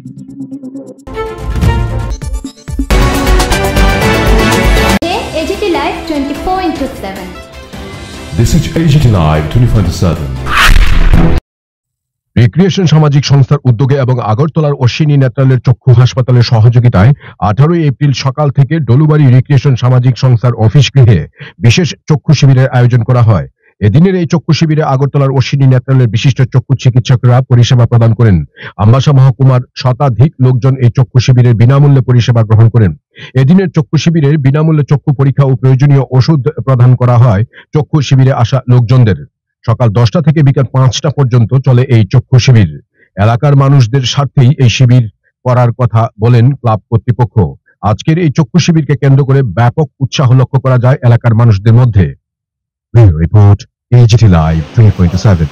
AGT Live 24/7. This is AGT Live 24/7. Recreation সামাজিক সংস্থার উদ্যোগে এবং আগরতলার অশ্বিনী নেত্রালয়ের চক্ষু হাসপাতালের সহযোগিতায় 18 এপ্রিল সকাল থেকে ডলুবাড়ি রিক্রিয়েশন সামাজিক সংস্থার অফিস গৃহে বিশেষ চক্ষু শিবিরের আয়োজন করা হয়। এদিনের এই চক্ষু শিবিরে আগরতলার অশ্বিনী নেত্রালয়ের বিশিষ্ট চক্ষু চিকিৎসকরা পরিষেবা প্রদান করেন। আমবাসা মহকুমার শতাধিক লোকজন এই চক্ষু শিবিরের বিনামূল্যে পরিষেবা গ্রহণ করেন। এদিনের চক্ষু শিবিরে বিনামূল্যে চক্ষু পরীক্ষা ও প্রয়োজনীয় ওষুধ প্রদান করা হয় চক্ষু শিবিরে আসা লোকজনদের। সকাল 10টা থেকে বিকাল 5টা পর্যন্ত চলে এই চক্ষু শিবির। এলাকার মানুষদের স্বার্থেই এই শিবির করার কথা বলেন ক্লাব কর্তৃপক্ষ। আজকের এই চক্ষু শিবিরকে কেন্দ্র করে ব্যাপক উৎসাহ লক্ষ্য করা যায় এলাকার মানুষদের মধ্যে। Report AGT Live 24/7।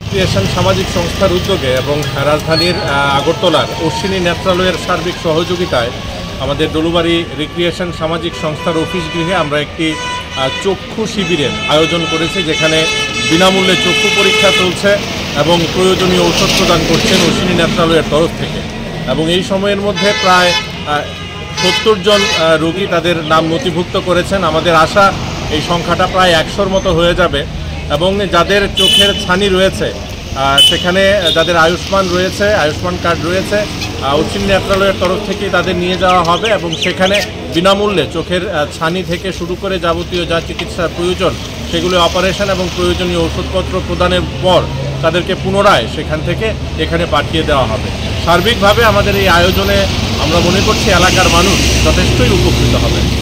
রিক্রিয়েশন সামাজিক সংস্থার উদ্যোগে এবং রাজধানীর আগরতলার অশ্বিনী নেত্রালয়ের সার্বিক সহযোগিতায় আমাদের ডলুবাড়ি রিক্রিয়েশন সামাজিক সংস্থার অফিস গৃহে আমরা একটি চক্ষু শিবিরের আয়োজন করেছি, যেখানে বিনামূল্যে চক্ষু পরীক্ষা চলছে এবং প্রয়োজনীয় ঔষধ প্রদান করছেন অশ্বিনী নেত্রালয়ের তরফ থেকে। এবং এই সময়ের মধ্যে প্রায় 70 জন রোগী তাদের নাম নথিভুক্ত করেছেন। আমাদের আশা এই সংখ্যাটা প্রায় 100-র মতো হয়ে যাবে। এবং যাদের চোখের ছানি রয়েছে, সেখানে যাদের আয়ুষ্মান রয়েছে, আয়ুষ্মান কার্ড রয়েছে, অশ্বিনী নেত্রালয়ের তরফ থেকে তাদের নিয়ে যাওয়া হবে এবং সেখানে বিনামূল্যে চোখের ছানি থেকে শুরু করে যাবতীয় যা চিকিৎসার প্রয়োজন সেগুলো অপারেশন এবং প্রয়োজনীয় ওষুধপত্র প্রদানের পর তাদেরকে পুনরায় সেখান থেকে এখানে পাঠিয়ে দেওয়া হবে। সার্বিকভাবে আমাদের এই আয়োজনে আমরা মনে করছি এলাকার মানুষ যথেষ্টই উপকৃত হবে।